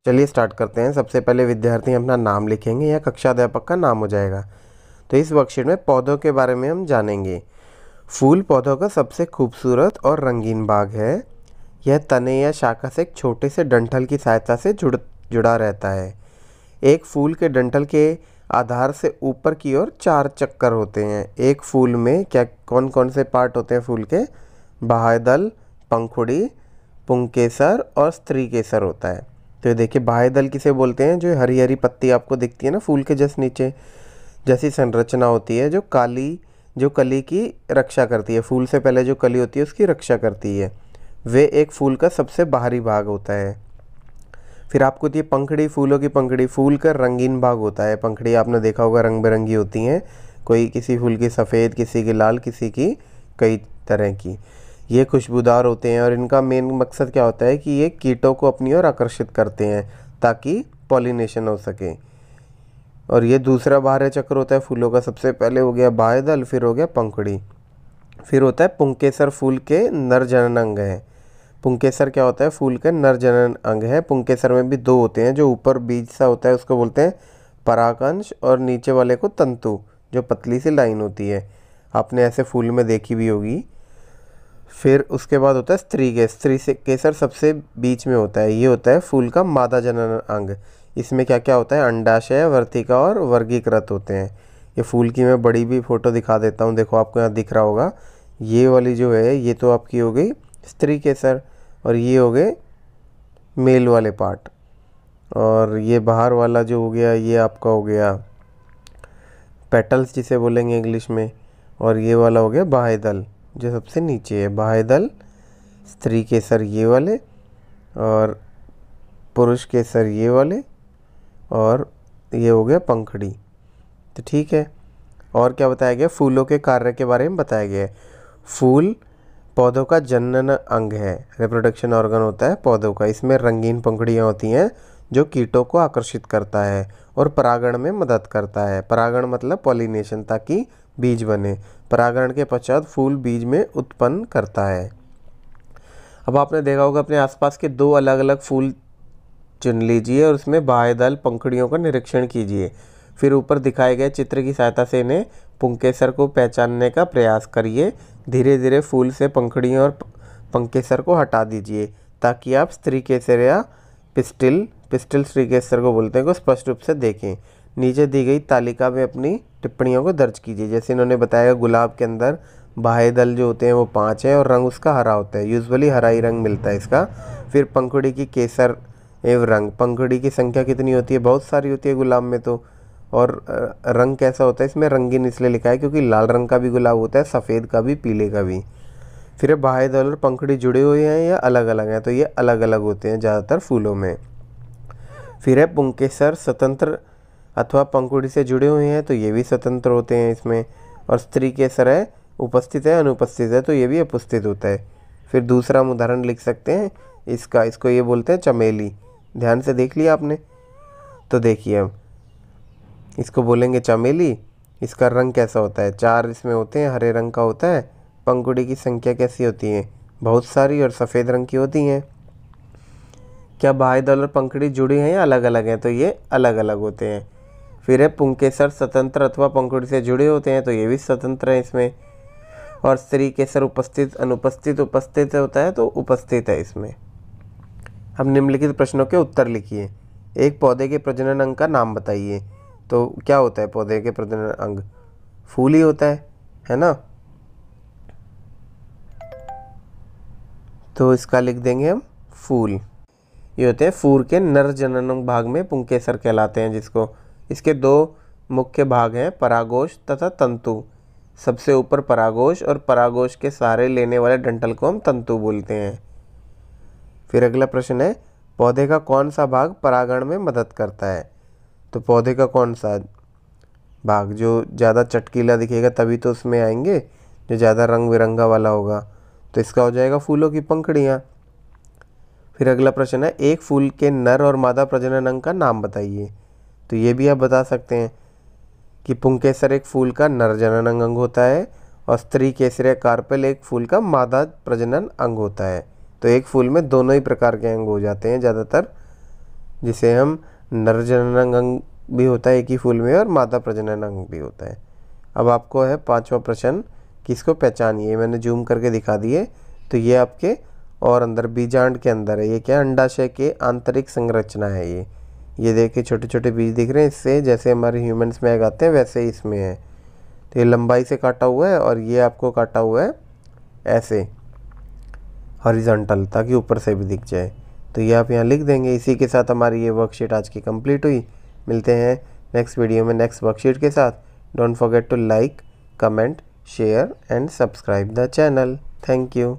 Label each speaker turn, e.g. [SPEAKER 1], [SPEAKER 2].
[SPEAKER 1] चलिए स्टार्ट करते हैं। सबसे पहले विद्यार्थी अपना नाम लिखेंगे या कक्षा अध्यापक का नाम हो जाएगा। तो इस वर्कशीट में पौधों के बारे में हम जानेंगे। फूल पौधों का सबसे खूबसूरत और रंगीन भाग है। यह तने या शाखा से एक छोटे से डंठल की सहायता से जुड़ा रहता है। एक फूल के डंठल के आधार से ऊपर की ओर 4 चक्कर होते हैं। एक फूल में क्या कौन कौन से पार्ट होते हैं फूल के? बाह्यदल, पंखुड़ी, पुंकेसर और स्त्री केसर होता है। तो ये देखिए, बाह्यदल किसे बोलते हैं? जो हरी हरी पत्ती आपको दिखती है ना फूल के जस्ट नीचे, जैसी संरचना होती है, जो कली की रक्षा करती है। फूल से पहले जो कली होती है उसकी रक्षा करती है, वे एक फूल का सबसे बाहरी भाग होता है। फिर आपको होती है पंखड़ी, फूलों की पंखड़ी फूल का रंगीन भाग होता है। पंखड़ी आपने देखा होगा रंग बिरंगी होती हैं, कोई किसी फूल की सफ़ेद, किसी की लाल, किसी की कई तरह की। ये खुशबूदार होते हैं और इनका मेन मकसद क्या होता है कि ये कीटों को अपनी ओर आकर्षित करते हैं ताकि पॉलिनेशन हो सके। और ये दूसरा बाह्य चक्र होता है फूलों का। सबसे पहले हो गया बाह्यदल, फिर हो गया पंखुड़ी, फिर होता है पुंकेसर, फूल के नर जनन अंग है। पुंकेसर क्या होता है? फूल के नर जनन अंग है। पुंकेसर में भी 2 होते हैं। जो ऊपर बीज सा होता है उसको बोलते हैं परागअंश, और नीचे वाले को तंतु, जो पतली सी लाइन होती है, आपने ऐसे फूल में देखी भी होगी। फिर उसके बाद होता है स्त्री से केसर, सबसे बीच में होता है। ये होता है फूल का मादा जनन अंग। इसमें क्या क्या होता है? अंडाशय, वर्तिका और वर्गीकृत होते हैं। ये फूल की मैं बड़ी भी फोटो दिखा देता हूँ, देखो आपको यहाँ दिख रहा होगा। ये वाली जो है ये तो आपकी हो गई स्त्री केसर, और ये हो गए मेल वाले पार्ट। और ये बाहर वाला जो हो गया ये आपका हो गया पेटल्स जिसे बोलेंगे इंग्लिश में। और ये वाला हो गया बाह्यदल जो सबसे नीचे है। बाह्यदल, स्त्री केसर ये वाले, और पुरुष केसर ये वाले, और ये हो गया पंखड़ी। तो ठीक है, और क्या बताया गया? फूलों के कार्य के बारे में बताया गया है। फूल पौधों का जनन अंग है, रिप्रोडक्शन ऑर्गन होता है पौधों का। इसमें रंगीन पंखुड़ियाँ होती हैं जो कीटों को आकर्षित करता है और परागण में मदद करता है। परागण मतलब पॉलिनेशन, ताकि बीज बने। परागण के पश्चात फूल बीज में उत्पन्न करता है। अब आपने देखा होगा अपने आसपास के 2 अलग अलग फूल चुन लीजिए और उसमें बाह्यदल, पंखुड़ियों का निरीक्षण कीजिए। फिर ऊपर दिखाए गए चित्र की सहायता से इन्हें पुंकेसर को पहचानने का प्रयास करिए। धीरे धीरे फूल से पंखुड़ियों और पुंकेसर को हटा दीजिए ताकि आप स्त्री केसर या पिस्टिल स्त्री केसर को बोलते हैं को स्पष्ट रूप से देखें। नीचे दी गई तालिका में अपनी टिप्पणियों को दर्ज कीजिए। जैसे इन्होंने बताया, गुलाब के अंदर बाह्यदल जो होते हैं वो 5 है और रंग उसका हरा होता है, यूजुअली हरा ही रंग मिलता है इसका। फिर पंखुड़ी की केसर एवं रंग, पंखुड़ी की संख्या कितनी होती है? बहुत सारी होती है गुलाब में तो। और रंग कैसा होता है इसमें? रंगीन इसलिए लिखा है क्योंकि लाल रंग का भी गुलाब होता है, सफ़ेद का भी, पीले का भी। फिर बाह्यदल और पंखुड़ी जुड़े हुए हैं या अलग अलग हैं? तो ये अलग अलग होते हैं ज़्यादातर फूलों में। फिर है पुंकेसर स्वतंत्र अथवा पंखुड़ी से जुड़े हुए हैं, तो ये भी स्वतंत्र होते हैं इसमें। और स्त्री केसर है उपस्थित है अनुपस्थित है, तो ये भी उपस्थित होता है। फिर दूसरा हम उदाहरण लिख सकते हैं इसको ये बोलते हैं चमेली। ध्यान से देख लिया आपने? तो देखिए अब इसको बोलेंगे चमेली। इसका रंग कैसा होता है? 4 इसमें होते हैं, हरे रंग का होता है। पंखुड़ी की संख्या कैसी होती है? बहुत सारी, और सफ़ेद रंग की होती हैं। क्या बाह्यदल और पंखुड़ी जुड़ी हैं या अलग अलग हैं? तो ये अलग अलग होते हैं। फिर है पुंकेसर स्वतंत्र अथवा पंखुड़ी से जुड़े होते हैं, तो ये भी स्वतंत्र है इसमें। और स्त्री केसर उपस्थित अनुपस्थित, उपस्थित होता है तो उपस्थित है इसमें। अब निम्नलिखित प्रश्नों के उत्तर लिखिए। एक पौधे के प्रजनन अंग का नाम बताइए। तो क्या होता है पौधे के प्रजनन अंग? फूल ही होता है ना? तो इसका लिख देंगे हम फूल। ये होते हैं फूल के नर जनन भाग में पुंकेसर कहलाते हैं जिसको। इसके 2 मुख्य भाग हैं, परागोश तथा तंतु। सबसे ऊपर परागोश, और परागोश के सहारे लेने वाले डंठल को हम तंतु बोलते हैं। फिर अगला प्रश्न है, पौधे का कौन सा भाग परागण में मदद करता है? तो पौधे का कौन सा भाग जो ज़्यादा चटकीला दिखेगा तभी तो उसमें आएंगे, जो ज़्यादा रंग बिरंगा वाला होगा। तो इसका हो जाएगा फूलों की पंखुड़ियाँ। फिर अगला प्रश्न है, एक फूल के नर और मादा प्रजनन अंग का नाम बताइए। तो ये भी आप बता सकते हैं कि पुंकेसर एक फूल का नर जनन अंग होता है और स्त्री केसर कार्पेल एक फूल का मादा प्रजनन अंग होता है। तो एक फूल में दोनों ही प्रकार के अंग हो जाते हैं ज़्यादातर। जिसे हम नर जनन अंग भी होता है एक ही फूल में और मादा प्रजनन अंग भी होता है। अब आपको है 5वां प्रश्न कि इसको पहचानिए। मैंने जूम करके दिखा दिए। तो ये आपके और अंदर बीजांड के अंदर है। ये क्या, अंडाशय के आंतरिक संरचना है। ये देखिए छोटे छोटे बीज दिख रहे हैं। इससे जैसे हमारे ह्यूमंस में एग आते हैं वैसे ही इसमें है। तो ये लंबाई से काटा हुआ है और ये आपको काटा हुआ है ऐसे हॉरिजॉन्टल, ताकि ऊपर से भी दिख जाए। तो ये आप यहाँ लिख देंगे। इसी के साथ हमारी ये वर्कशीट आज की कंप्लीट हुई। मिलते हैं नेक्स्ट वीडियो में नेक्स्ट वर्कशीट के साथ। Don't forget to like, comment, share and subscribe the channel. Thank you.